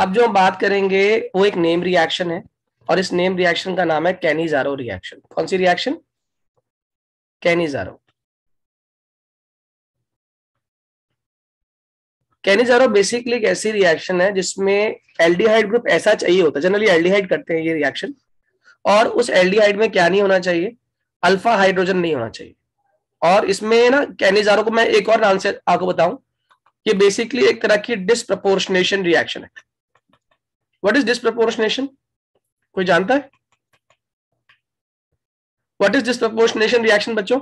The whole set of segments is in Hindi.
अब जो हम बात करेंगे वो एक नेम रिएक्शन है और इस नेम रिएक्शन का नाम है कैनिज़ारो रिएक्शन। कौन सी रिएक्शन? कैनिज़ारो। कैनिज़ारो बेसिकली एक ऐसी रिएक्शन है जिसमें एल्डिहाइड ग्रुप ऐसा चाहिए होता है, जनरली एल्डिहाइड करते हैं ये रिएक्शन, और उस एल्डिहाइड में क्या नहीं होना चाहिए? अल्फा हाइड्रोजन नहीं होना चाहिए। और इसमें ना कैनिज़ारो को मैं एक और नाम से आपको बताऊं, ये बेसिकली एक तरह की डिस्प्रपोर्शनेशन रिएक्शन है। What is disproportionation? कोई जानता है व्हाट इज डिस्प्रपोर्शनेशन रिएक्शन बच्चों?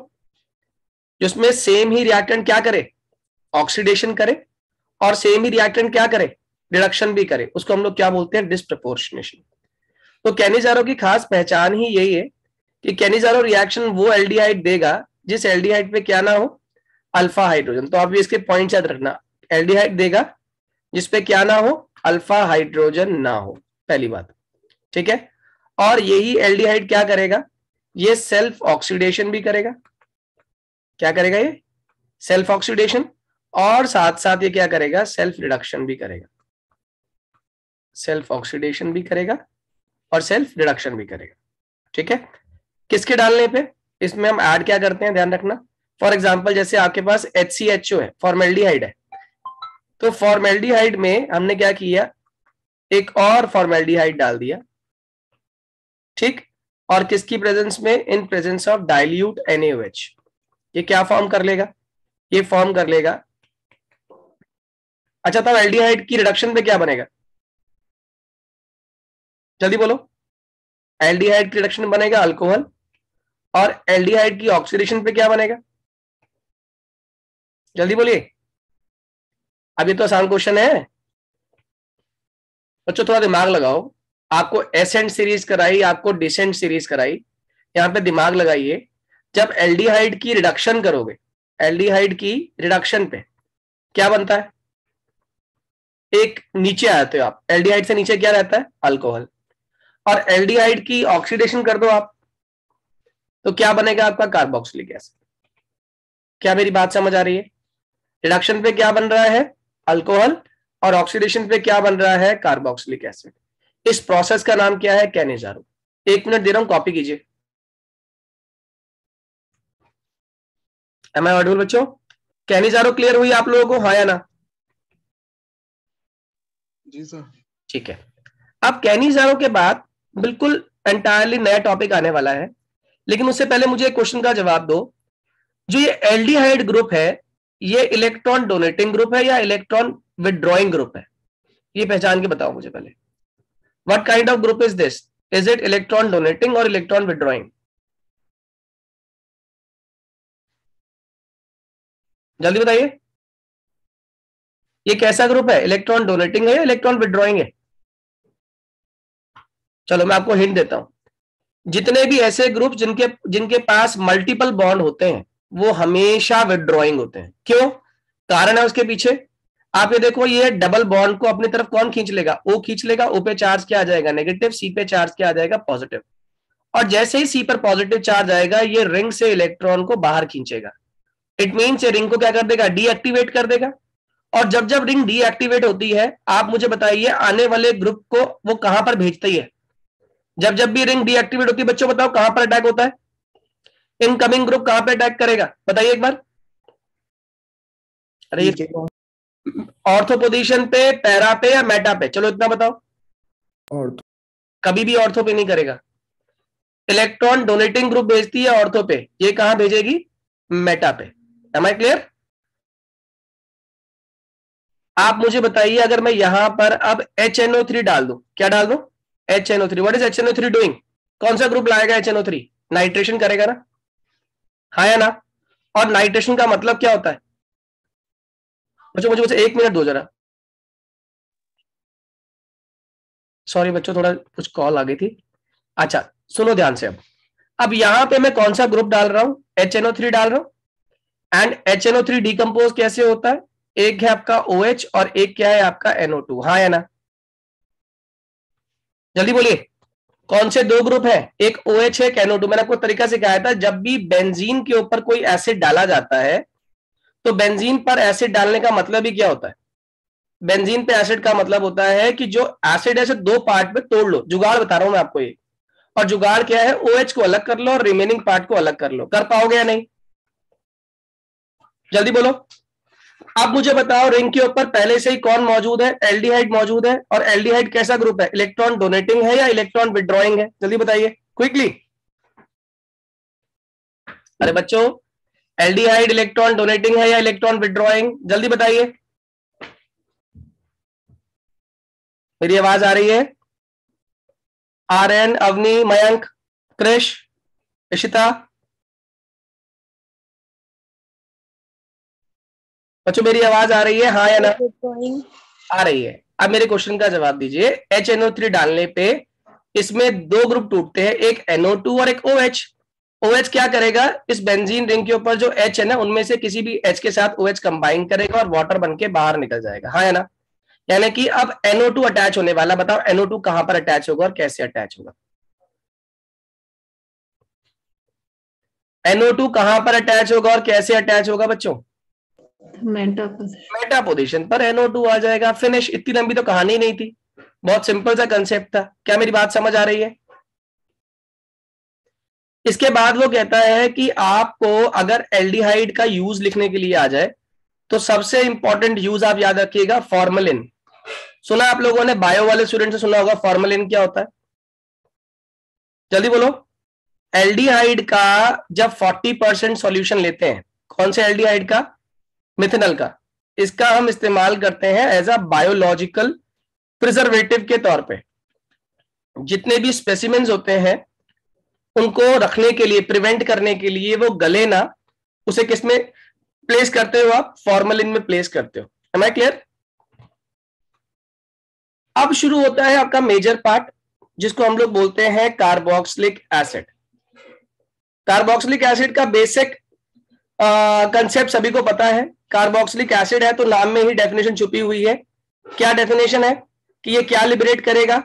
जिसमें सेम ही रिएक्टेंट क्या करे? ऑक्सीडेशन करे, और सेम ही रिएक्टेंट क्या करे? रिडक्शन भी करे। उसको हम लोग क्या बोलते हैं? डिस्प्रपोर्शनेशन। तो कैनिज़ारो की खास पहचान ही यही है कि कैनिज़ारो रिएक्शन वो एल्डिहाइड देगा जिस एल्डिहाइड पे क्या ना हो? Alpha hydrogen. तो आप इसके पॉइंट याद रखना, एल्डिहाइड देगा जिसपे क्या ना हो? अल्फा हाइड्रोजन ना हो, पहली बात। ठीक है। और यही एल्डिहाइड क्या करेगा? ये सेल्फ ऑक्सीडेशन भी करेगा। क्या करेगा? ये सेल्फ ऑक्सीडेशन, और साथ साथ ये क्या करेगा? सेल्फ रिडक्शन भी करेगा। सेल्फ ऑक्सीडेशन भी करेगा और सेल्फ रिडक्शन भी करेगा। ठीक है। किसके डालने पे? इसमें हम ऐड क्या करते हैं, ध्यान रखना। फॉर एग्जांपल जैसे आपके पास HCHO है, फॉर्मेल्डिहाइड है, तो फॉर्मेल्डिहाइड में हमने क्या किया? एक और फॉर्मेल्डिहाइड डाल दिया। ठीक। और किसकी प्रेजेंस में? In presence of dilute NaOH। ये क्या फॉर्म कर लेगा? ये फॉर्म कर लेगा। अच्छा, तब एल्डिहाइड की रिडक्शन पे क्या बनेगा? जल्दी बोलो। एल्डिहाइड की रिडक्शन बनेगा अल्कोहल, और एल्डिहाइड की ऑक्सीडेशन पे क्या बनेगा? जल्दी बोलिए। अब ये तो आसान क्वेश्चन है बच्चों, थोड़ा दिमाग लगाओ। आपको एसेंट सीरीज कराई, आपको डिसेंट सीरीज कराई, यहां पे दिमाग लगाइए। जब एल्डिहाइड की रिडक्शन करोगे, एल्डिहाइड की रिडक्शन पे क्या बनता है? एक नीचे आते हो आप, एल्डिहाइड से नीचे क्या रहता है? अल्कोहल। और एल्डिहाइड की ऑक्सीडेशन कर दो आप, तो क्या बनेगा आपका? Carboxylic acid. क्या मेरी बात समझ आ रही है? रिडक्शन पे क्या बन रहा है? अल्कोहल, और ऑक्सीडेशन पे क्या बन रहा है? Carboxylic acid. इस प्रोसेस का नाम क्या है? कैनिज़ारो। 1 मिनट दे रहा हूं, कॉपी कीजिए। एम आई ऑडिबल बच्चों? कैनिज़ारो क्लियर हुई आप लोगों को, हाँ या ना? जी सर। ठीक है। अब कैनिज़ारो के बाद बिल्कुल एंटायरली नया टॉपिक आने वाला है, लेकिन उससे पहले मुझे एक क्वेश्चन का जवाब दो। जो ये एल्डिहाइड ग्रुप है, ये इलेक्ट्रॉन डोनेटिंग ग्रुप है या इलेक्ट्रॉन विदड्रॉइंग ग्रुप है? ये पहचान के बताओ मुझे पहले। What kind of group is this? Is it electron donating और इलेक्ट्रॉन विदड्रॉइंग? जल्दी बताइए। ये कैसा ग्रुप है? इलेक्ट्रॉन डोनेटिंग है या इलेक्ट्रॉन विदड्रॉइंग है? चलो मैं आपको हिंट देता हूं। जितने भी ऐसे ग्रुप जिनके जिनके पास मल्टीपल बॉन्ड होते हैं, वो हमेशा विदड्रॉइंग होते हैं। क्यों? कारण है उसके पीछे। आप ये देखो, ये डबल बॉन्ड को अपनी तरफ कौन खींच लेगा? O खींच लेगा। O पे चार्ज क्या आ जाएगा? नेगेटिव। C पे चार्ज क्या आ जाएगा? पॉजिटिव। और जैसे ही C पर पॉजिटिव चार्ज आएगा, ये रिंग से इलेक्ट्रॉन को बाहर खींचेगा। इट मीन्स ये रिंग को क्या कर देगा? डीएक्टिवेट कर देगा। और जब जब रिंग डीएक्टिवेट होती है, आप मुझे बताइए आने वाले ग्रुप को वो कहां पर भेजती है? जब जब भी रिंग डीएक्टिवेट होती है, बच्चों बताओ कहां पर अटैक होता है? इनकमिंग ग्रुप कहां पर अटैक करेगा? बताइए एक बार। अरे ऑर्थो पोजीशन पे, पैरा पे या मेटा पे? चलो इतना बताओ। ऑर्थो। कभी भी ऑर्थो पे नहीं करेगा। इलेक्ट्रॉन डोनेटिंग ग्रुप भेजती है ऑर्थो पे, ये कहां भेजेगी? मेटा पे। Am I clear? आप मुझे बताइए, अगर मैं यहां पर अब HNO3 डाल दूं, क्या डाल दूं? HNO3। What is HNO3 doing? कौन सा ग्रुप लाएगा HNO3? नाइट्रेशन करेगा ना, हाँ या ना? और नाइट्रेशन का मतलब क्या होता है बच्चों? मुझे 1 मिनट दो जरा। सॉरी बच्चों, थोड़ा कुछ कॉल आ गई थी। अच्छा सुनो ध्यान से। अब यहां पे मैं कौन सा ग्रुप डाल रहा हूं? HNO3 डाल रहा हूं। एंड HNO3 डिकम्पोज कैसे होता है? एक है आपका OH और एक क्या है आपका NO2, हाँ या ना? जल्दी बोलिए। कौन से दो ग्रुप है? एक OH है, एक NO2। मैंने आपको तरीका सिखाया था, जब भी बेंजीन के ऊपर कोई एसिड डाला जाता है, तो बेंजीन पर एसिड डालने का मतलब ही क्या होता है? बेंजीन पे एसिड का मतलब होता है कि जो एसिड है इसे दो पार्ट में तोड़ लो, जुगाड़ बता रहा हूं मैं आपको ये। और जुगाड़ क्या है, OH को अलग कर लो और रिमेनिंग पार्ट को अलग कर लो। कर पाओगे या नहीं, जल्दी बोलो। अब मुझे बताओ रिंग के ऊपर पहले से ही कौन मौजूद है, एल्डिहाइड मौजूद है। और एल्डिहाइड कैसा ग्रुप है, इलेक्ट्रॉन डोनेटिंग है या इलेक्ट्रॉन विड्रॉइंग है, जल्दी बताइए क्विकली। अरे बच्चों, एल्डिहाइड इलेक्ट्रॉन डोनेटिंग है या इलेक्ट्रॉन विड्रॉइंग, जल्दी बताइए। मेरी आवाज आ रही है? आर्यन, अवनी, मयंक, कृष, इशिता, बच्चों मेरी आवाज आ रही है, हाँ या ना? आ रही है। अब मेरे क्वेश्चन का जवाब दीजिए। HNO3 डालने पे इसमें दो ग्रुप टूटते हैं, एक NO2 और एक OH। OH क्या करेगा, इस बेंजीन रिंग के ऊपर जो H है ना, उनमें से किसी भी H के साथ OH कंबाइन करेगा और वाटर बन के बाहर निकल जाएगा, हाँ या ना? यानी कि अब NO2 अटैच होने वाला। बताओ NO2 कहां पर अटैच होगा और कैसे अटैच होगा? NO2 कहां पर अटैच होगा और कैसे अटैच होगा बच्चों? मेटा पोजीशन पर NO2 आ जाएगा। फिनिश। इतनी लंबी तो कहानी नहीं थी, बहुत सिंपल सा कंसेप्ट था। क्या मेरी बात समझ आ रही है? इसके बाद वो कहता है कि आपको अगर एल्डिहाइड का यूज लिखने के लिए आ जाए तो सबसे इंपॉर्टेंट यूज आप याद रखिएगा, फॉर्मलिन। सुना आप लोगों ने, बायो वाले स्टूडेंट से सुना होगा फॉर्मलिन क्या होता है, जल्दी बोलो। एल्डिहाइड का जब 40% सॉल्यूशन लेते हैं, कौन से एल्डिहाइड का, मिथेनॉल का, इसका हम इस्तेमाल करते हैं एज अ बायोलॉजिकल प्रिजर्वेटिव के तौर पे। जितने भी स्पेसिमेंस होते हैं उनको रखने के लिए, प्रिवेंट करने के लिए वो गले ना, उसे किसमें प्लेस करते हो आप, फॉर्मलिन में प्लेस करते हो। Am I clear? अब शुरू होता है आपका मेजर पार्ट, जिसको हम लोग बोलते हैं कार्बोक्सिलिक एसिड। कार्बोक्सिलिक एसिड का बेसिक कंसेप्ट सभी को पता है। कार्बोक्सिलिक एसिड है तो नाम में ही डेफिनेशन छुपी हुई है। क्या डेफिनेशन है कि ये क्या लिबरेट करेगा,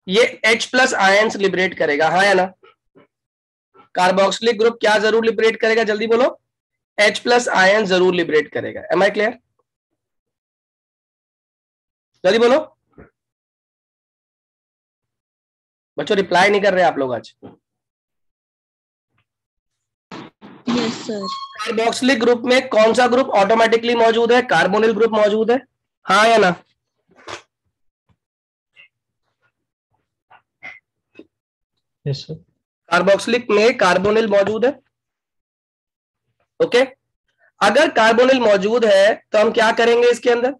ये H+ आयंस लिबरेट करेगा, हाँ या ना? कार्बोक्सिलिक ग्रुप क्या जरूर लिबरेट करेगा, जल्दी बोलो। H+ आयन जरूर लिबरेट करेगा। Am I clear? जल्दी बोलो बच्चों, रिप्लाई नहीं कर रहे आप लोग आज। Yes sir. कार्बोक्सिलिक ग्रुप में कौन सा ग्रुप ऑटोमेटिकली मौजूद है, कार्बोनिल ग्रुप मौजूद है, हाँ या ना? Yes sir. कार्बोक्सिलिक में कार्बोनिल मौजूद है। ओके, अगर कार्बोनिल मौजूद है तो हम क्या करेंगे इसके अंदर,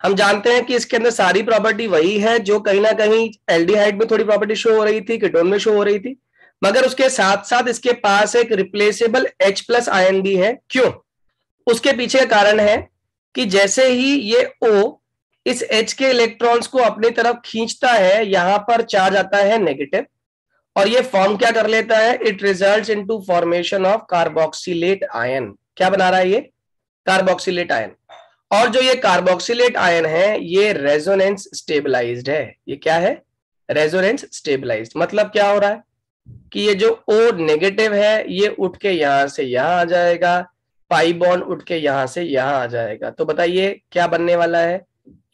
हम जानते हैं कि इसके अंदर सारी प्रॉपर्टी वही है जो कहीं ना कहीं एल्डिहाइड में थोड़ी प्रॉपर्टी शो हो रही थी, कीटोन में शो हो रही थी, मगर उसके साथ साथ इसके पास एक रिप्लेसेबल H+ आयन भी है। क्यों? उसके पीछे का कारण है कि जैसे ही ये O इस H के इलेक्ट्रॉन्स को अपनी तरफ खींचता है, यहां पर चार्ज आता है नेगेटिव, और ये फॉर्म क्या कर लेता है, it results into formation of carboxylate ion. क्या बना रहा है ये, कार्बोक्सिलेट आयन। और जो ये कार्बोक्सिलेट आयन है ये रेजोनेंस स्टेबलाइज्ड है। ये क्या है, रेजोनेंस स्टेबलाइज्ड। मतलब क्या हो रहा है कि ये जो O नेगेटिव है ये उठ के यहां से यहां आ जाएगा, पाई बॉन्ड उठ के यहां से यहां आ जाएगा। तो बताइए क्या बनने वाला है,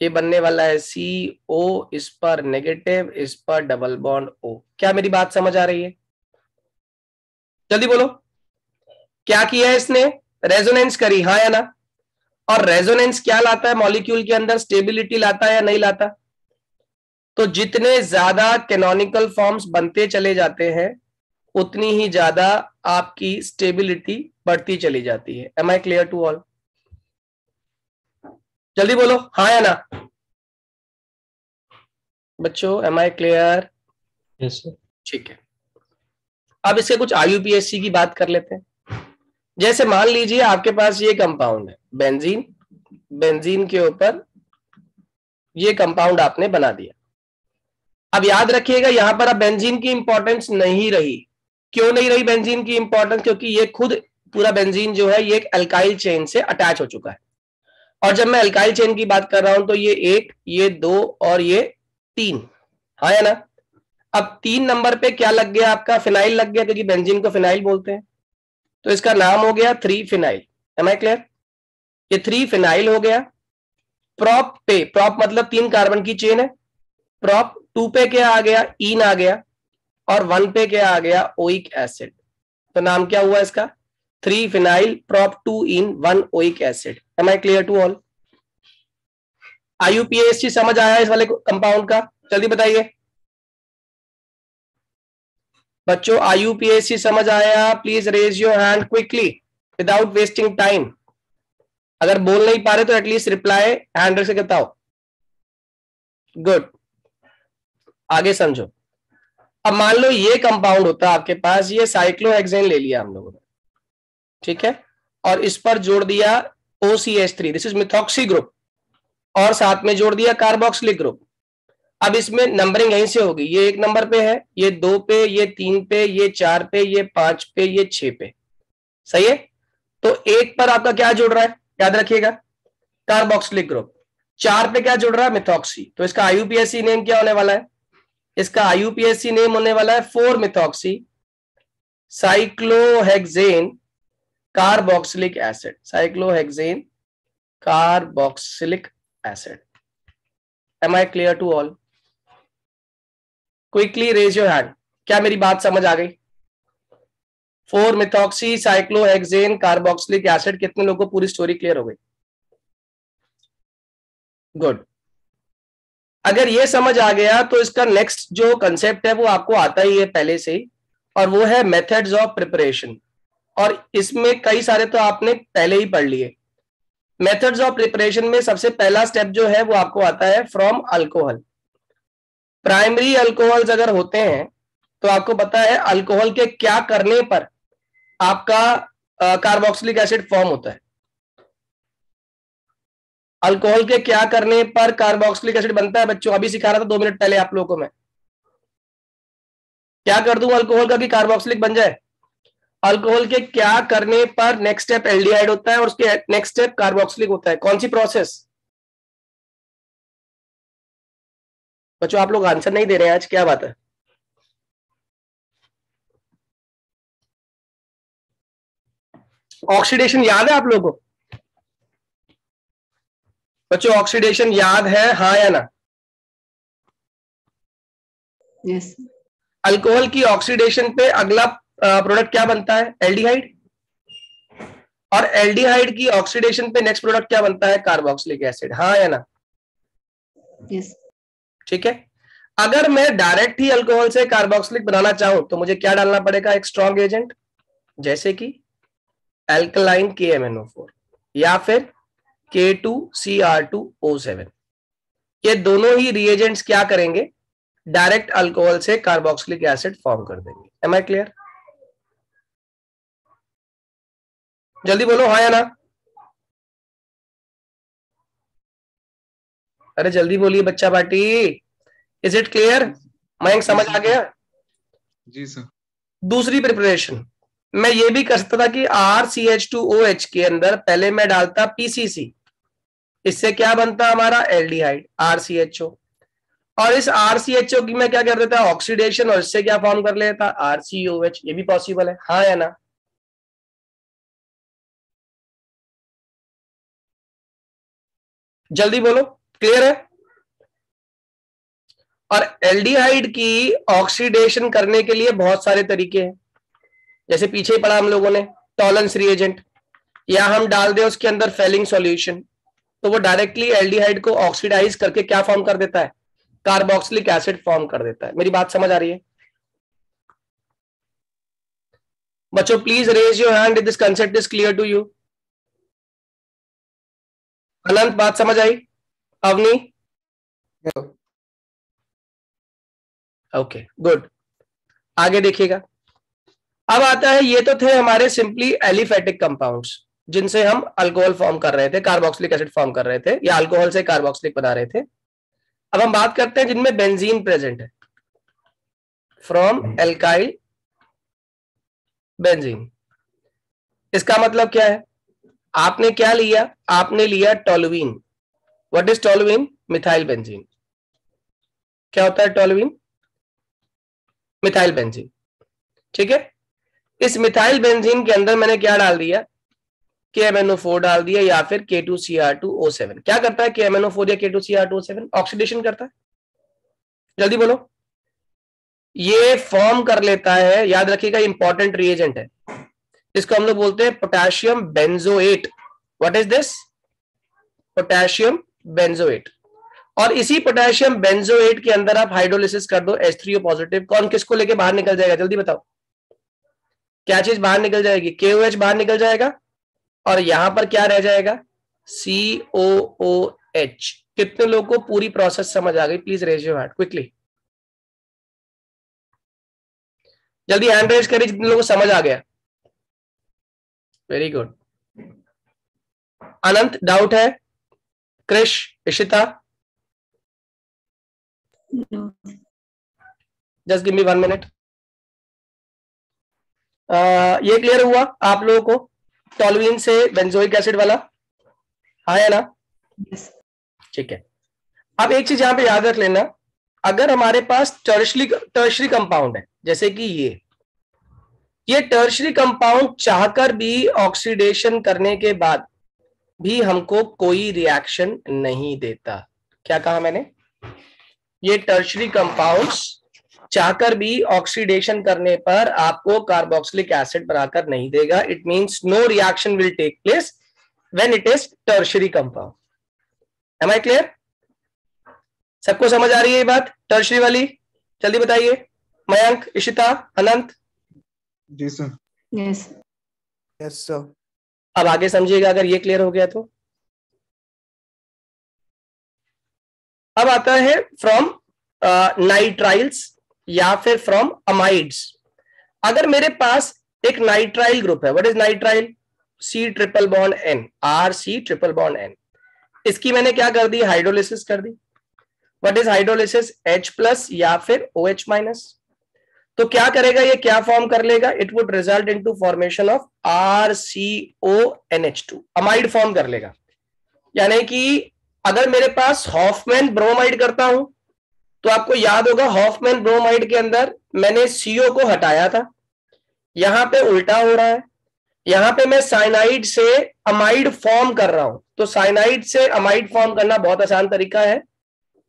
ये बनने वाला है CO, इस पर नेगेटिव, इस पर डबल बॉन्ड O। क्या मेरी बात समझ आ रही है, जल्दी बोलो। क्या किया है इसने, रेजोनेंस करी, हाँ या ना? और रेजोनेंस क्या लाता है मॉलिक्यूल के अंदर, स्टेबिलिटी लाता है या नहीं लाता? तो जितने ज्यादा कैनोनिकल फॉर्म्स बनते चले जाते हैं उतनी ही ज्यादा आपकी स्टेबिलिटी बढ़ती चली जाती है। Am I clear to all? जल्दी बोलो हाँ या ना बच्चों, am I clear? Yes sir. ठीक है, अब इसके कुछ IUPAC की बात कर लेते हैं। जैसे मान लीजिए आपके पास ये कंपाउंड है बेंजीन, बेंजीन के ऊपर ये कंपाउंड आपने बना दिया। अब याद रखिएगा यहां पर अब बेंजीन की इंपॉर्टेंस नहीं रही। क्यों नहीं रही बेंजीन की इंपॉर्टेंस, क्योंकि ये खुद पूरा बेंजीन जो है ये एक अल्काइल चेन से अटैच हो चुका है। और जब मैं अल्काइल चेन की बात कर रहा हूं तो ये 1, ये 2 और ये 3, हाँ या ना? अब 3 नंबर पे क्या लग गया आपका, फिनाइल लग गया, क्योंकि बेंजीन को फिनाइल बोलते हैं, तो इसका नाम हो गया 3 फिनाइल। M I clear? ये 3 फिनाइल हो गया। प्रॉप पे, प्रॉप मतलब 3 कार्बन की चेन है, प्रॉप 2 पे क्या आ गया, ईन आ गया, और 1 पे क्या आ गया, ओइक एसिड। तो नाम क्या हुआ इसका, 3 phenyl prop 2 en 1 oic acid. Am I clear to all? IUPAC समझ आया इस वाले कंपाउंड का? जल्दी बताइए बच्चों, IUPAC समझ आया? Please raise your hand quickly without wasting time. अगर बोल नहीं पा रहे तो एटलीस्ट रिप्लाई हैंड से बताओ। गुड, आगे समझो। अब मान लो ये कंपाउंड होता है आपके पास, ये साइक्लोहेक्सेन ले लिया हम लोगों ने, ठीक है, और इस पर जोड़ दिया OCH3, this is methoxy group, और साथ में जोड़ दिया कार्बोक्सिलिक ग्रुप। अब इसमें नंबरिंग यहीं से होगी, ये 1 नंबर पे है, ये 2 पे, ये 3 पे, ये 4 पे, ये 5 पे, ये 6 पे। सही है? तो 1 पर आपका क्या जुड़ रहा है, याद रखिएगा, कार्बोक्सिलिक ग्रुप। 4 पे क्या जुड़ रहा है, मिथॉक्सी। तो इसका IUPAC नेम क्या होने वाला है, इसका IUPAC नेम होने वाला है four methoxy cyclohexane carboxylic acid, cyclohexane carboxylic acid. Am I clear to all? Quickly raise your hand, क्या मेरी बात समझ आ गई? 4-मिथॉक्सी साइक्लोहेक्सेन कार्बोक्सिलिक एसिड, कितने लोगों को पूरी स्टोरी क्लियर हो गई? गुड। अगर ये समझ आ गया तो इसका नेक्स्ट जो कंसेप्ट है वो आपको आता ही है पहले से ही, और वो है मेथड्स ऑफ प्रिपरेशन। और इसमें कई सारे तो आपने पहले ही पढ़ लिए। मेथड्स ऑफ प्रिपरेशन में सबसे पहला स्टेप जो है वो आपको आता है फ्रॉम अल्कोहल। प्राइमरी अल्कोहल्स अगर होते हैं तो आपको पता है अल्कोहल के क्या करने पर आपका कार्बोक्सिलिक एसिड फॉर्म होता है। अल्कोहल के क्या करने पर कार्बोक्सिलिक एसिड बनता है बच्चों? अभी सिखा रहा था 2 मिनट पहले आप लोगों को मैं। क्या कर दूं अल्कोहल का कि कार्बोक्सिलिक बन जाए? अल्कोहल के क्या करने पर नेक्स्ट स्टेप एल्डिहाइड होता है और उसके नेक्स्ट स्टेप कार्बोक्सिलिक होता है। कौन सी प्रोसेस? बच्चों आप लोग आंसर नहीं दे रहे हैं आज, क्या बात है? ऑक्सीडेशन याद है आप लोगों को? बच्चों ऑक्सीडेशन याद है, हाँ या ना? यस। अल्कोहल की ऑक्सीडेशन पे अगला प्रोडक्ट क्या बनता है? एल्डिहाइड। और एल्डिहाइड की ऑक्सीडेशन पे नेक्स्ट प्रोडक्ट क्या बनता है? Carboxylic acid. हाँ या ना? यस। ठीक है। अगर मैं डायरेक्ट ही अल्कोहल से कार्बोक्सिलिक बनाना चाहूं तो मुझे क्या डालना पड़ेगा? एक स्ट्रॉन्ग एजेंट, जैसे कि एल्कलाइन KMnO4 या फिर K2Cr2O7। ये दोनों ही रिएजेंट्स क्या करेंगे? डायरेक्ट अल्कोहल से कार्बोक्सिलिक एसिड फॉर्म कर देंगे। Am I clear? जल्दी बोलो हाँ या ना। अरे जल्दी बोलिए बच्चा party. Is it clear? Mayank समझ आ गया? जी सर। दूसरी प्रिपरेशन मैं ये भी कर सकता था कि RCH2OH के अंदर पहले मैं डालता PCC, इससे क्या बनता हमारा? Aldehyde RCHO। और इस RCHO की मैं क्या कर देता? ऑक्सीडेशन, और इससे क्या फॉर्म कर लेता? RCOH। ये भी पॉसिबल है, हाँ या ना? जल्दी बोलो, क्लियर है? और एल्डिहाइड की ऑक्सीडेशन करने के लिए बहुत सारे तरीके हैं, जैसे पीछे ही पढ़ा हम लोगों ने, टॉलरेंस रिएजेंट, या हम डाल दें उसके अंदर फेलिंग सॉल्यूशन, तो वो डायरेक्टली एल्डिहाइड को ऑक्सीडाइज करके क्या फॉर्म कर देता है? कार्बोक्सिलिक एसिड फॉर्म कर देता है। मेरी बात समझ आ रही है बच्चों? Please raise your hand if this concept is clear to you. Anant बात समझ आई? अवनी? ओके गुड, आगे देखिएगा। अब आता है, ये तो थे हमारे सिंपली एलिफेटिक कंपाउंड्स जिनसे हम अल्कोहल फॉर्म कर रहे थे, कार्बोक्सिलिक एसिड फॉर्म कर रहे थे, या अल्कोहल से कार्बोक्सिलिक बना रहे थे। अब हम बात करते हैं जिनमें बेंजीन प्रेजेंट है, फ्रॉम एल्काइल बेंजीन। इसका मतलब क्या है? आपने क्या लिया? आपने लिया toluene. What is toluene? Methyl benzene. क्या होता है टोलुइन? Methyl benzene. ठीक है। इस मिथाइल बेंजीन के अंदर मैंने क्या डाल दिया? KMnO4 डाल दिया या फिर K2Cr2O7। क्या करता है KMnO4 या K2Cr2O7? ऑक्सीडेशन करता है। जल्दी बोलो। ये फॉर्म कर लेता है, याद रखिएगा इंपॉर्टेंट रिएजेंट है, इसको हम लोग बोलते हैं potassium benzoate. What is this? Potassium benzoate. और इसी पोटेशियम बेंजोएट के अंदर आप हाइड्रोलिसिस कर दो H3O पॉजिटिव। कौन किसको लेके बाहर निकल जाएगा? जल्दी बताओ, क्या चीज बाहर निकल जाएगी? KOH बाहर निकल जाएगा और यहां पर क्या रह जाएगा? COOH। कितने लोगों को पूरी प्रोसेस समझ आ गई? Please raise your hand quickly. जल्दी हैंड रेज करिए जितने लोगों को समझ आ गया। Very good. अनंत डाउट है? Krish, Ishita? No. Just give me 1 minute. ये क्लियर हुआ आप लोगों को टोलुइन से बेंजोइक एसिड वाला? हाँ या ना? Yes. ठीक है। अब एक चीज यहां पे याद रख लेना, अगर हमारे पास टर्शरी कंपाउंड है, जैसे कि ये टर्शरी कंपाउंड चाहकर भी ऑक्सीडेशन करने के बाद भी हमको कोई रिएक्शन नहीं देता। क्या कहा मैंने? ये टर्शरी कंपाउंड्स चाहकर भी ऑक्सीडेशन करने पर आपको कार्बोक्सिलिक एसिड बनाकर नहीं देगा। It means no reaction will take place when it is tertiary compound. Am I clear? सबको समझ आ रही है ये बात टर्शरी वाली? जल्दी बताइए। मयंक, इशिता, अनंत? जी सर। Yes. Yes sir. अब आगे समझिएगा अगर ये क्लियर हो गया तो। अब आता है फ्रॉम नाइट्राइल्स या फिर फ्रॉम अमाइड्स। अगर मेरे पास एक नाइट्राइल ग्रुप है, what is nitrile? C triple bond N, RC triple bond N। इसकी मैंने क्या कर दी? हाइड्रोलिसिस कर दी। What is hydrolysis? H plus या फिर OH माइनस। तो क्या करेगा ये? क्या फॉर्म कर लेगा? It would result into formation of RCONH2, amide form कर लेगा। यानी कि अगर मेरे पास हॉफमैन ब्रोमाइड करता हूं तो आपको याद होगा हॉफमैन ब्रोमाइड के अंदर मैंने CO को हटाया था, यहां पे उल्टा हो रहा है, यहां पे मैं साइनाइड से अमाइड फॉर्म कर रहा हूं। तो साइनाइड से अमाइड फॉर्म करना बहुत आसान तरीका है।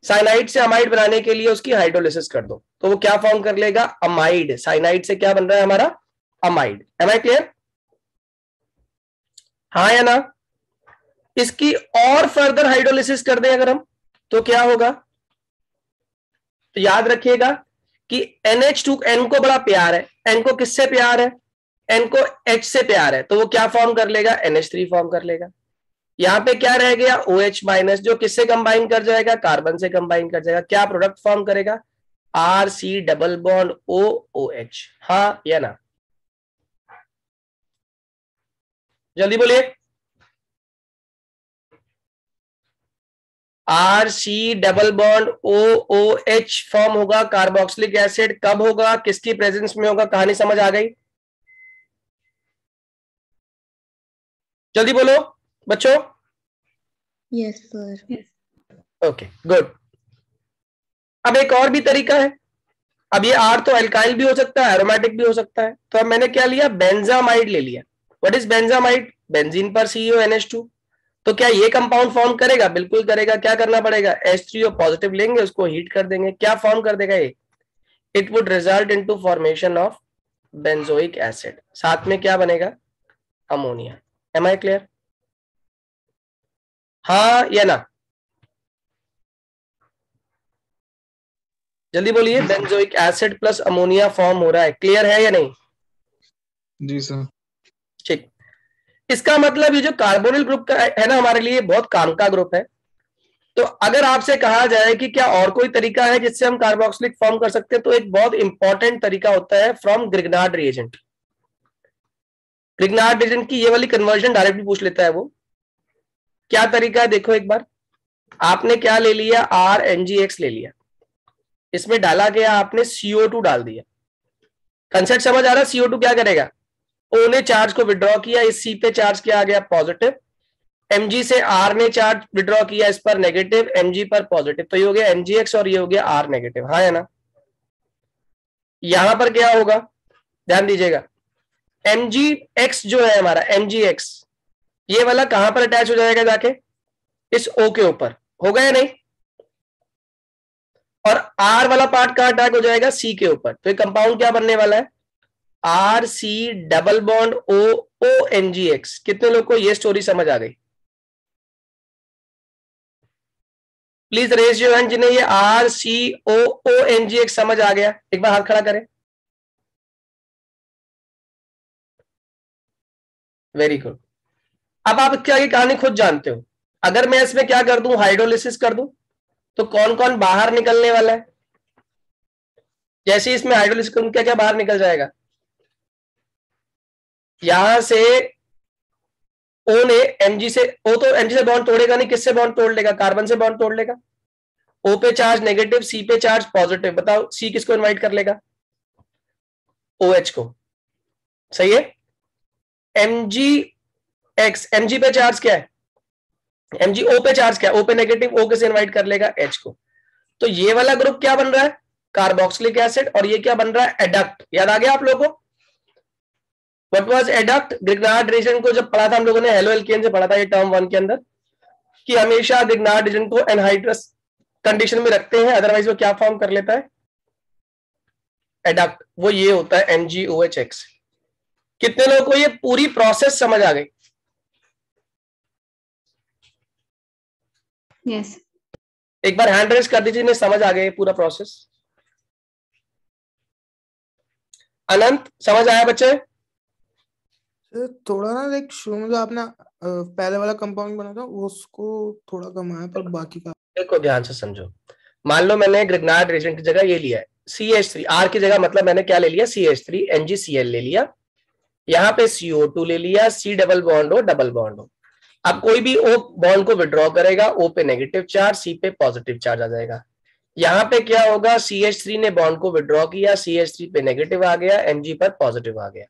साइनाइड से अमाइड बनाने के लिए उसकी हाइड्रोलिसिस कर दो तो वो क्या फॉर्म कर लेगा? अमाइड। साइनाइड से क्या बन रहा है हमारा? अमाइड। Am I clear? हाँ या ना? इसकी और फर्दर हाइड्रोलिसिस कर दें अगर हम तो क्या होगा? तो याद रखिएगा कि NH2 N को बड़ा प्यार है। N को किससे प्यार है? N को H से प्यार है, तो वो क्या फॉर्म कर लेगा? NH3 फॉर्म कर लेगा। यहां पे क्या रह गया? OH माइनस, जो किससे कंबाइन कर जाएगा? कार्बन से कंबाइन कर जाएगा। क्या प्रोडक्ट फॉर्म करेगा? RC double bond OOH। हाँ या ना? जल्दी बोलिए। RC double bond OOH form होगा कार्बोक्सिलिक एसिड। कब होगा? किसकी प्रेजेंस में होगा? कहानी समझ आ गई? जल्दी बोलो बच्चों। Yes, sir. Yes. Okay good. अब एक और भी तरीका है। अब ये R तो अल्काइल भी हो सकता है, एरोमेटिक भी हो सकता है। तो अब मैंने क्या लिया? बेंजामाइड ले लिया। What is benzamide? बेंजीन पर CONH2। तो क्या ये कंपाउंड फॉर्म करेगा? बिल्कुल करेगा। क्या करना पड़ेगा? H3O पॉजिटिव लेंगे, उसको हीट कर देंगे। क्या फॉर्म कर देगा ये? It would result into formation of benzoic acid. साथ में क्या बनेगा? अमोनिया। Am I clear? हाँ या ना? जल्दी बोलिए। Benzoic acid plus ammonia form हो रहा है। क्लियर है या नहीं? जी सर। ठीक। इसका मतलब ये जो कार्बोनिल ग्रुप का है ना, हमारे लिए बहुत काम का ग्रुप है। तो अगर आपसे कहा जाए कि क्या और कोई तरीका है जिससे हम कार्बोक्सिलिक फॉर्म कर सकते हैं, तो एक बहुत इंपॉर्टेंट तरीका होता है from Grignard reagent. Grignard reagent की ये वाली कन्वर्जन डायरेक्टली पूछ लेता है वो। क्या तरीका है देखो एक बार। आपने क्या ले लिया? RNGX ले लिया, इसमें डाला गया आपने CO2 डाल दिया। कंसेप्ट समझ आ रहा है? CO2 क्या करेगा? O ने चार्ज को विड्रॉ किया, इस C पे चार्ज किया आ गया पॉजिटिव। Mg से R ने चार्ज विड्रॉ किया, इस पर नेगेटिव, Mg पर पॉजिटिव। तो ये हो गया NGX और ये हो गया R नेगेटिव। हाँ या ना? यहां पर क्या होगा? ध्यान दीजिएगा। MgX जो है हमारा MgX, ये वाला कहां पर अटैच हो जाएगा जाके, इस O के ऊपर, होगा या नहीं? और R वाला पार्ट कहां अटैच हो जाएगा, C के ऊपर। तो ये कंपाउंड क्या बनने वाला है, RC डबल बॉन्ड ONGX। कितने लोग को ये स्टोरी समझ आ गई? प्लीज रेज योर हैंड जिन्हें ये RCOONGX समझ आ गया, एक बार हाथ खड़ा करें। Very good. अब आप इसके आगे कहानी खुद जानते हो। अगर मैं इसमें क्या कर दूं, हाइड्रोलिसिस कर दूं, तो कौन कौन बाहर निकलने वाला है? जैसे इसमें हाइड्रोलिसिस करूं, क्या क्या बाहर निकल जाएगा? यहां से O ने Mg से, O तो Mg से बॉन्ड तोड़ेगा नहीं, किससे बॉन्ड तोड़ लेगा, कार्बन से बॉन्ड तोड़ लेगा। O पे चार्ज नेगेटिव, C पे चार्ज पॉजिटिव। बताओ C किसको इनवाइट कर लेगा, OH को। सही है। MgX, Mg पे चार्ज क्या है, Mg O पे चार्ज क्या है, O पे नेगेटिव, O किसे इनवाइट कर लेगा, H को। तो ये वाला ग्रुप क्या बन रहा है, कार्बोक्सिलिक एसिड, और ये क्या बन रहा है, एडक्ट। याद आ गया आप लोगों को? What was adduct? Grignard reason को जब पढ़ा था हम लोगों ने, हेलो एल्केन से पढ़ा था ये टर्म 1 के अंदर, कि हमेशा ग्रिग्नार्ड रीजन को एनहाइड्रस कंडीशन में रखते हैं, अदरवाइज वो क्या फॉर्म कर लेता है, एडक्ट। वो ये होता है MgOHX। कितने लोगों को ये पूरी प्रोसेस समझ आ गई? Yes. एक बार हैंड रेज कर दीजिए, समझ आ गया पूरा प्रोसेस। अनंत समझ आया बच्चे? थोड़ा ना लाइक शुरू में जो आपने पहले वाला कंपाउंड बना था उसको थोड़ा कम आया, पर बाकी का देखो ध्यान से समझो। मान लो मैंने ग्रिग्नार्ड रीजन की जगह ये लिया है CH3, R की जगह मतलब मैंने क्या ले लिया, CH3 NgCl ले लिया, यहाँ पे CO2 ले लिया, C डबल बॉन्ड हो डबल बॉन्ड हो। अब कोई भी O बॉन्ड को विड्रॉ करेगा, O पे नेगेटिव चार्ज, C पे पॉजिटिव चार्ज आ जाएगा। यहाँ पे क्या होगा, CH3 ने बॉन्ड को विड्रॉ किया, CH3 पे नेगेटिव आ गया, Mg पर पॉजिटिव आ गया।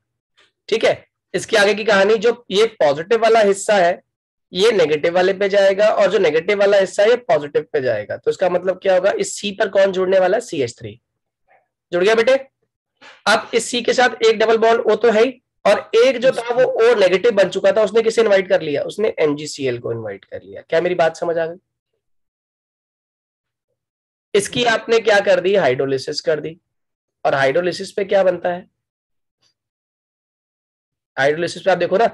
ठीक है। इसके आगे की कहानी, जो ये पॉजिटिव वाला हिस्सा है ये नेगेटिव वाले पे जाएगा, और जो नेगेटिव वाला हिस्सा है ये पॉजिटिव पे जाएगा। तो इसका मतलब क्या होगा, इस C पर कौन जुड़ने वाला है, CH3 जुड़ गया बेटे। अब इस C के साथ एक डबल बॉन्ड O तो है ही, और एक जो था वो O नेगेटिव बन चुका था, उसने किसे इनवाइट कर लिया, उसने MgCl को इनवाइट कर लिया। क्या मेरी बात समझ आ गई? इसकी आपने क्या कर दी, हाइड्रोलिसिस कर दी। और हाइड्रोलिसिस पे क्या बनता है, हाइड्रोलिसिस पे आप देखो ना,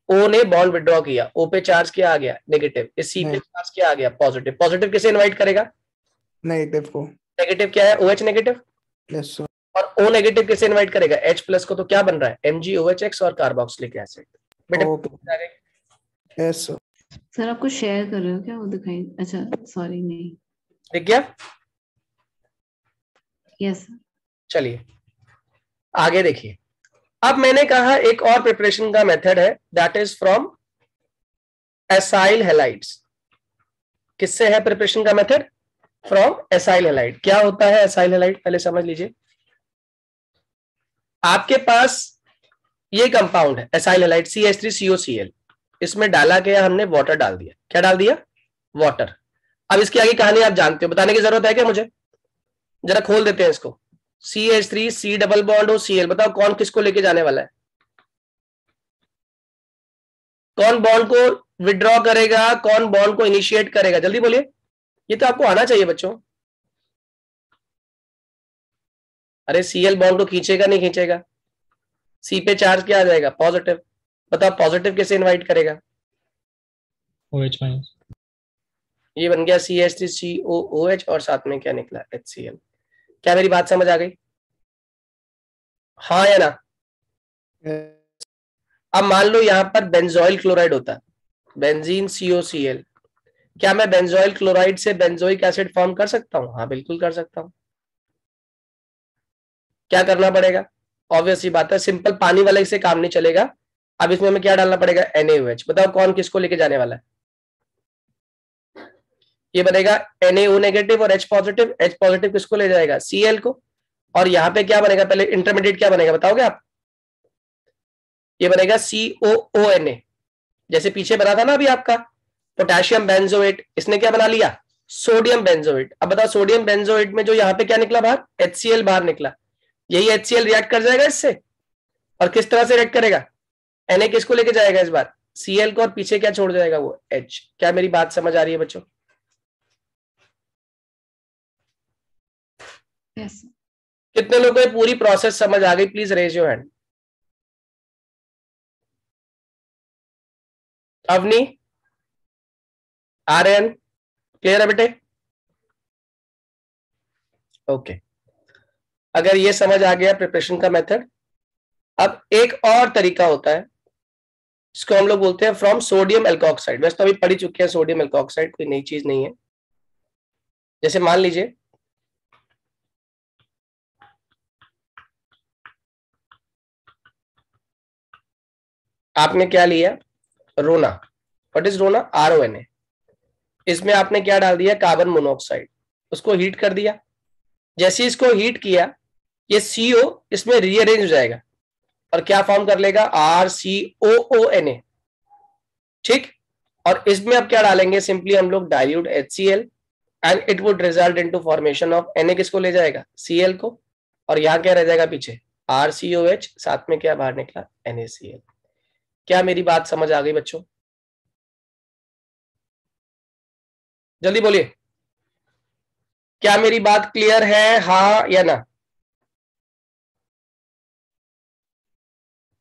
O ने बॉन्ड विड्रॉ किया, O पे चार्ज क्या आ गया, नेगेटिव, इस C पे चार्ज क्या आ गया, पॉजिटिव। पॉजिटिव किसे इनवाइट करेगा, नेगेटिव को। नेगेटिव क्या है, OH नेगेटिव। Yes sir. और O नेगेटिव किसे इनवाइट करेगा, H प्लस को। तो क्या बन रहा है, MgOHX और कार्बोक्सिलिक एसिड। बेटे यस सर। सर आप कुछ शेयर कर रहे हो क्या, वो दिखाई, अच्छा सॉरी नहीं। ठीक गया? Yes sir. चलिए आगे देखिए। अब मैंने कहा एक और प्रिपरेशन का मेथड है, that is from acyl halides. किससे है प्रिपरेशन का मेथड, फ्रॉम एसाइल हैलाइड। क्या होता है एसाइल हैलाइड, पहले समझ लीजिए। आपके पास ये कंपाउंड है एसाइल हैलाइड CH3COCl, इसमें डाला गया हमने वाटर डाल दिया। क्या डाल दिया, वाटर। अब इसकी आगे कहानी आप जानते हो, बताने की जरूरत है क्या मुझे? जरा खोल देते हैं इसको। CH3 C डबल बॉन्ड हो Cl, बताओ कौन किसको लेके जाने वाला है, कौन बॉन्ड को विड्रॉ करेगा, कौन बॉन्ड को इनिशिएट करेगा, जल्दी बोलिए। ये तो आपको आना चाहिए बच्चों। अरे Cl बॉन्ड को खींचेगा नहीं खींचेगा, C पे चार्ज क्या आ जाएगा, पॉजिटिव। बताओ पॉजिटिव किसे इनवाइट करेगा, OH माइनस। ये बन गया CH3COOH और साथ में क्या निकला, HCl। क्या मेरी बात समझ आ गई, हाँ या ना? अब मान लो यहां पर बेंजोइल क्लोराइड होता है, बेंजीन COCl। क्या मैं बेंजोइल क्लोराइड से बेंजोइक एसिड फॉर्म कर सकता हूं? हाँ बिल्कुल कर सकता हूं। क्या करना पड़ेगा, ऑब्वियस ही बात है, सिंपल पानी वाले से काम नहीं चलेगा। अब इसमें हमें क्या डालना पड़ेगा, NaOH। बताओ कौन किसको लेके जाने वाला है, ये बनेगा NaO नेगेटिव और H पॉजिटिव। H पॉजिटिव किसको ले जाएगा, Cl को। और यहाँ पे क्या बनेगा, पहले इंटरमीडिएट क्या बनेगा बताओगे आप, ये बनेगा COONA, जैसे पीछे बना था ना अभी आपका पोटेशियम बेंजोएट, इसने क्या बना लिया, सोडियम बेंजोएट। अब बताओ सोडियम बेंजोएट में जो यहाँ पे क्या निकला बाहर, HCl बाहर निकला। यही HCl रिएक्ट कर जाएगा इससे, और किस तरह से रिएक्ट करेगा, Na किसको लेके जाएगा इस बार, Cl को और पीछे क्या छोड़ जाएगा वो H। क्या मेरी बात समझ आ रही है बच्चों? यस कितने लोगों को ये पूरी प्रोसेस समझ आ गई? Please raise your hand. Avni, Aryan, clear है बेटे? ओके, अगर ये समझ आ गया प्रिपरेशन का मेथड, अब एक और तरीका होता है, इसको हम लोग बोलते हैं फ्रॉम सोडियम एल्कोक्साइड। वैसे तो अभी पढ़ी चुके हैं सोडियम एल्कोक्साइड, कोई नई चीज नहीं है। जैसे मान लीजिए आपने क्या लिया, रोना। व्हाट इज रोना? RONA। इसमें आपने क्या डाल दिया? Carbon monoxide. उसको हीट कर दिया। जैसे इसको हीट किया, ये CO इसमें रीअरेंज हो जाएगा और क्या फॉर्म कर लेगा? RCOONA। ठीक, और इसमें अब क्या डालेंगे? सिंपली हम लोग dilute HCl and it would result into formation of Na। किसको ले जाएगा? Cl को। और यहां क्या रह जाएगा पीछे? RCOH, साथ में क्या बाहर निकला? NaCl। क्या मेरी बात समझ आ गई बच्चों? जल्दी बोलिए, क्या मेरी बात क्लियर है, हाँ या ना?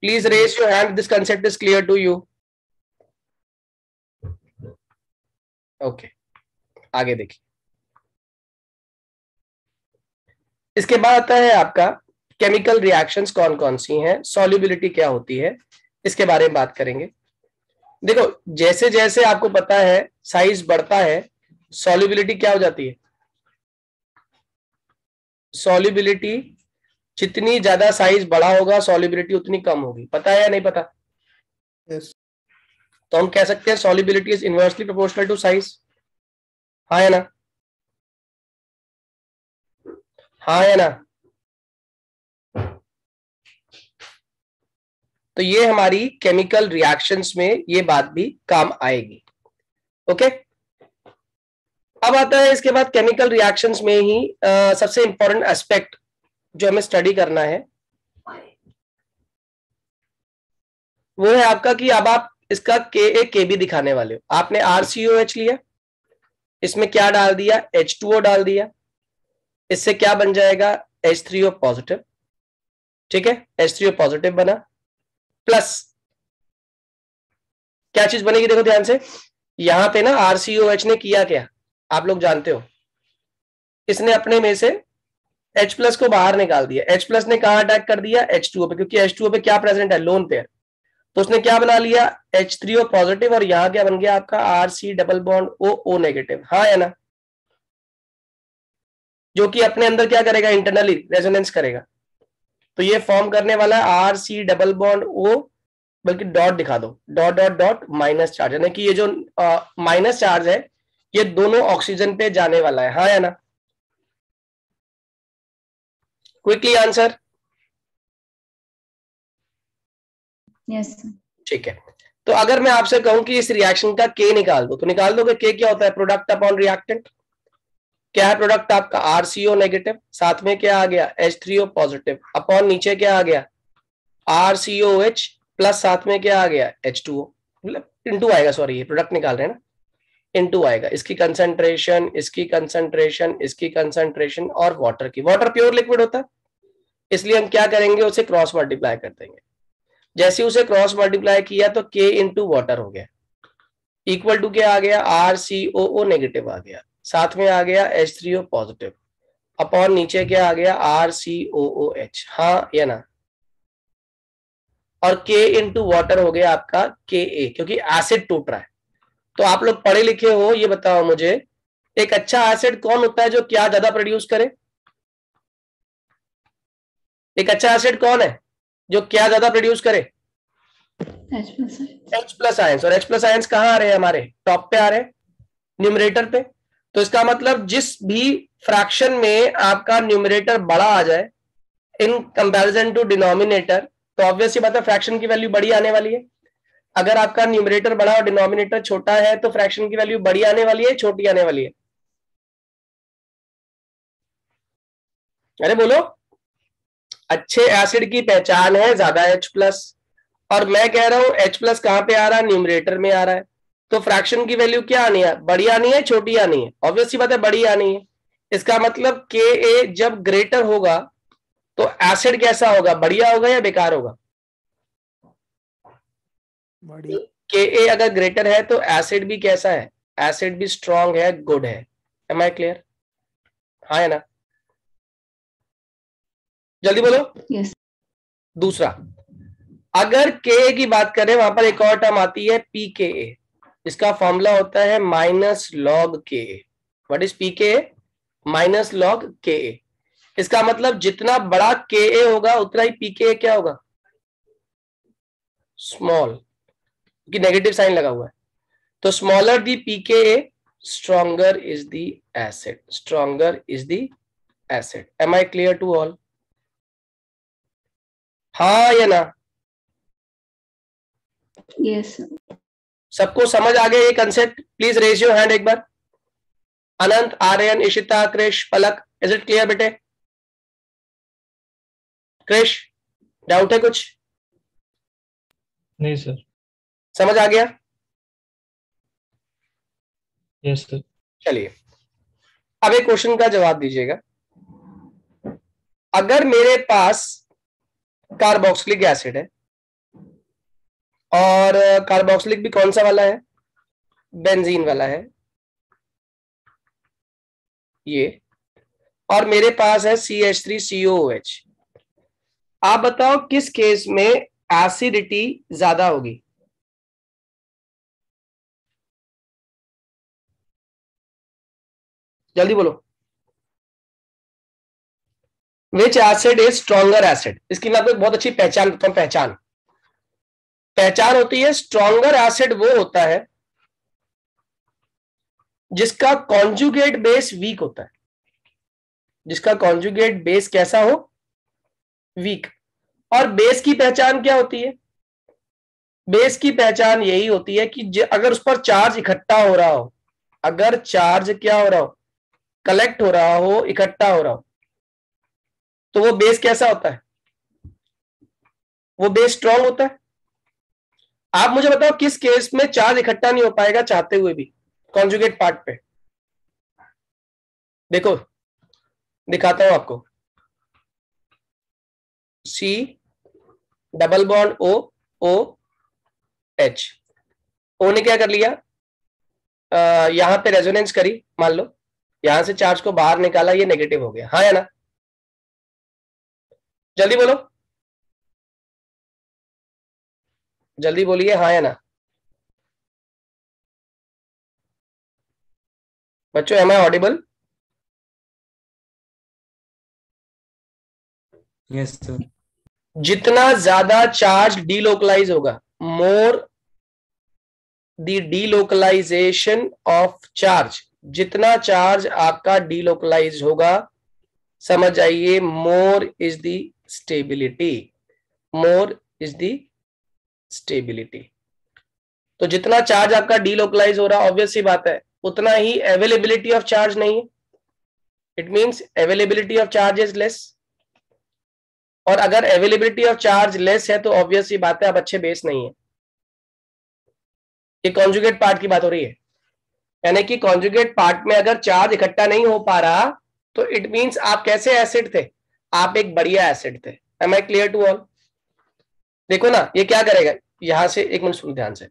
Please raise your hand, this concept is clear to you. Okay, आगे देखिए। इसके बाद आता है आपका केमिकल रिएक्शंस कौन कौन सी हैं, सॉल्युबिलिटी क्या होती है, इसके बारे में बात करेंगे। देखो, जैसे जैसे आपको पता है साइज बढ़ता है, सॉल्युबिलिटी क्या हो जाती है? सॉल्युबिलिटी, जितनी ज्यादा साइज बड़ा होगा सॉल्युबिलिटी उतनी कम होगी। पता है या नहीं पता? यस तो हम कह सकते हैं solubility is inversely proportional to size. हाँ या ना? हाँ या ना? तो ये हमारी केमिकल रिएक्शंस में ये बात भी काम आएगी। ओके, अब आता है इसके बाद केमिकल रिएक्शंस में ही सबसे इंपॉर्टेंट एस्पेक्ट जो हमें स्टडी करना है वो है आपका कि अब आप इसका Ka दिखाने वाले हो। आपने RCOH लिया, इसमें क्या डाल दिया? H2O डाल दिया। इससे क्या बन जाएगा? H3O positive. ठीक है, H3O पॉजिटिव बना, प्लस क्या चीज बनेगी? देखो ध्यान से, यहां पे ना RCOH ने किया क्या, आप लोग जानते हो? इसने अपने में से H+ को बाहर निकाल दिया। H+ ने कहा अटैक कर दिया? H2O पे, क्योंकि H2O पे क्या प्रेजेंट है? Lone pair. तो उसने क्या बना लिया? H3O पॉजिटिव, और यहां क्या बन गया आपका? RC double bond O negative. हाँ या ना? जो कि अपने अंदर क्या करेगा? इंटरनली रेजोनेंस करेगा। तो ये फॉर्म करने वाला है RC डबल बॉन्ड O, बल्कि डॉट दिखा दो, dot dot dot minus charge, यानी कि ये जो माइनस चार्ज है ये दोनों ऑक्सीजन पे जाने वाला है। हाँ या ना? Quickly answer. यस ठीक है, तो अगर मैं आपसे कहूं कि इस रिएक्शन का K निकाल दो, तो निकाल दोगे? K क्या होता है? Product upon reactant. क्या है प्रोडक्ट आपका? RCO नेगेटिव, साथ में क्या आ गया? H3O पॉजिटिव, अपॉन नीचे क्या आ गया? RCOH प्लस, साथ में क्या आ गया? H2O, मतलब इनटू आएगा, सॉरी ये प्रोडक्ट निकाल रहे हैं ना, इनटू आएगा। इसकी कंसंट्रेशन, इसकी कंसंट्रेशन, इसकी कंसंट्रेशन और वाटर की। वाटर प्योर लिक्विड होता है, इसलिए हम क्या करेंगे? उसे क्रॉस मल्टीप्लाई कर देंगे। जैसे उसे क्रॉस मल्टीप्लाई किया तो K इंटू वाटर हो गया, इक्वल टू क्या आ गया? RCOO नेगेटिव आ गया, साथ में आ गया H3O पॉजिटिव, अपॉन नीचे क्या आ गया? RCOOH। हाँ या ना? और K इंटू वाटर हो गया आपका Ka, क्योंकि एसिड टूट रहा है। तो आप लोग पढ़े लिखे हो, ये बताओ मुझे, एक अच्छा एसिड कौन होता है जो क्या ज्यादा प्रोड्यूस करे? एक अच्छा एसिड कौन है जो क्या ज्यादा प्रोड्यूस करे? H+ ions. और H+ आयंस कहां आ रहे हैं? हमारे टॉप पे आ रहे हैं, न्यूमरेटर पे। तो इसका मतलब जिस भी फ्रैक्शन में आपका न्यूमरेटर बड़ा आ जाए इन कंपैरिजन टू डिनोमिनेटर, तो ऑब्वियसली बात है फ्रैक्शन की वैल्यू बड़ी आने वाली है। अगर आपका न्यूमरेटर बड़ा और डिनोमिनेटर छोटा है तो फ्रैक्शन की वैल्यू बड़ी आने वाली है, छोटी आने वाली है? अरे बोलो। अच्छे एसिड की पहचान है ज्यादा H+, और मैं कह रहा हूं H प्लस कहां पे आ रहा है, न्यूमरेटर में आ रहा है, तो फ्रैक्शन की वैल्यू क्या आनी है, बड़ी आनी है छोटी आनी है, ऑब्वियस सी बात है बड़ी आनी है। इसका मतलब Ka जब ग्रेटर होगा तो एसिड कैसा होगा, बढ़िया होगा या बेकार होगा? बढ़िया। Ka अगर ग्रेटर है तो एसिड भी कैसा है, एसिड भी स्ट्रांग है, गुड है। Am I clear? हाँ है ना? जल्दी बोलो। यस दूसरा, अगर Ka की बात करें वहां पर एक और टर्म आती है Pka, इसका फॉर्मूला होता है minus log Ka। What is Pka? Minus log Ka। इसका मतलब जितना बड़ा Ka होगा उतना ही Pka क्या होगा, स्मॉल, क्योंकि नेगेटिव साइन लगा हुआ है। तो smaller the Pka stronger is the acid, stronger is the acid. Am I clear to all? हाँ या ना? यस सबको समझ आ गया ये concept? Please raise your hand एक बार। Anant, Aryan, Ishita, Krish, Palak, is it clear बेटे? क्रिश, डाउट है कुछ? नहीं सर। समझ आ गया? Yes sir. चलिए अब एक क्वेश्चन का जवाब दीजिएगा। अगर मेरे पास कार्बोक्सिलिक एसिड है, और कार्बोक्सिलिक भी कौन सा वाला है, बेंजीन वाला है ये, और मेरे पास है CH3COOH, आप बताओ किस केस में एसिडिटी ज्यादा होगी? जल्दी बोलो। विच एसिड इज स्ट्रॉन्गर एसिड? इसकी मैं आपको एक बहुत अच्छी पहचान देता हूं। पहचान होती है, स्ट्रॉन्गर एसिड वो होता है जिसका कॉन्जुगेट बेस वीक होता है, जिसका कॉन्जुगेट बेस कैसा हो, वीक। और बेस की पहचान क्या होती है? बेस की पहचान यही होती है कि अगर उस पर चार्ज इकट्ठा हो रहा हो, अगर चार्ज क्या हो रहा हो, कलेक्ट हो रहा हो, इकट्ठा हो रहा हो, तो वो बेस कैसा होता है, वो बेस स्ट्रॉन्ग होता है। आप मुझे बताओ किस केस में चार्ज इकट्ठा नहीं हो पाएगा चाहते हुए भी कॉन्जुगेट पार्ट पे? देखो दिखाता हूं आपको। C double bond OH, O ने क्या कर लिया, यहां पे रेजोनेंस करी, मान लो यहां से चार्ज को बाहर निकाला, ये नेगेटिव हो गया, हाँ या ना? जल्दी बोलो, जल्दी बोलिए, हाँ या ना? बच्चों am I audible? Yes sir. जितना ज्यादा चार्ज डीलोकलाइज होगा, more the delocalization of charge, जितना चार्ज आपका डीलोकलाइज होगा, समझ आइए more is the stability, more is the stability. तो जितना चार्ज आपका डीलोकलाइज हो रहा, ऑब्वियस सी बात है उतना ही अवेलेबिलिटी ऑफ चार्ज नहीं है, it means availability of charge is less. और अगर अवेलेबिलिटी ऑफ चार्ज लेस है तो ऑब्वियस सी बात है आप अच्छे बेस नहीं है। ये कॉन्जुगेट पार्ट की बात हो रही है, यानी कि कॉन्जुगेट पार्ट में अगर चार्ज इकट्ठा नहीं हो पा रहा तो इट मींस आप कैसे एसिड थे, आप एक बढ़िया एसिड थे। Am I clear to all? देखो ना ये क्या करेगा, यहां से एक मिनट सुन ध्यान से,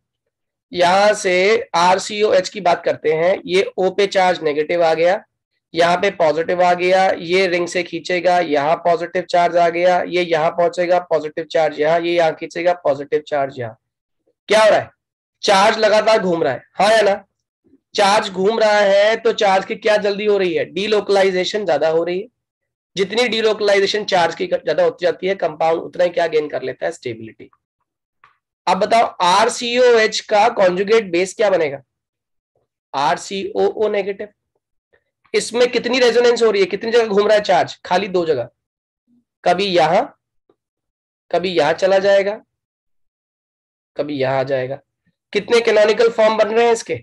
यहां से RCOH की बात करते हैं, ये O पे चार्ज नेगेटिव आ गया, यहाँ पे पॉजिटिव आ गया, ये रिंग से खींचेगा, यहाँ पॉजिटिव चार्ज आ गया, ये यहाँ पहुंचेगा पॉजिटिव चार्ज यहाँ, ये यहाँ खींचेगा पॉजिटिव चार्ज यहाँ। क्या हो रहा है, चार्ज लगातार घूम रहा है, हाँ या ना? चार्ज घूम रहा है तो चार्ज की क्या जल्दी हो रही है, डीलोकलाइजेशन ज्यादा हो रही है। जितनी डीलोकलाइजेशन चार्ज की ज्यादा होती जाती है, कंपाउंड उतना ही क्या गेन कर लेता है, स्टेबिलिटी। अब बताओ RCOH का कॉन्जुगेट बेस क्या बनेगा, RCOO नेगेटिव। इसमें कितनी रेजोनेंस हो रही है, कितनी जगह घूम रहा है चार्ज, खाली दो जगह, कभी यहां चला जाएगा, कभी यहां आ जाएगा। कितने कैनोनिकल फॉर्म बन रहे हैं इसके,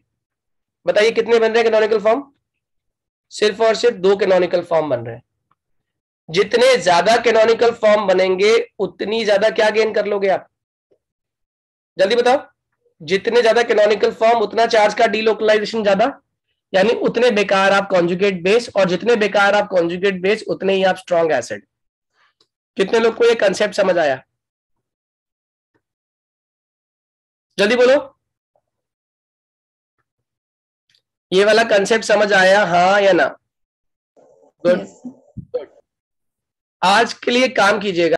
बताइए कितने बन रहे हैं कैनोनिकल फॉर्म? सिर्फ और सिर्फ 2 कैनोनिकल फॉर्म बन रहे हैं। जितने ज्यादा कैनोनिकल फॉर्म बनेंगे उतनी ज्यादा क्या गेन कर लोगे आप, जल्दी बताओ, जितने ज्यादा कैनोनिकल फॉर्म उतना चार्ज का डीलोकलाइजेशन ज्यादा, यानी उतने बेकार आप कॉन्जुगेट बेस, और जितने बेकार आप कॉन्जुगेट बेस उतने ही आप स्ट्रॉन्ग एसिड। कितने लोग को ये कंसेप्ट समझ आया? जल्दी बोलो, ये वाला कंसेप्ट समझ आया, हाँ या ना? गुड। Yes. आज के लिए काम कीजिएगा।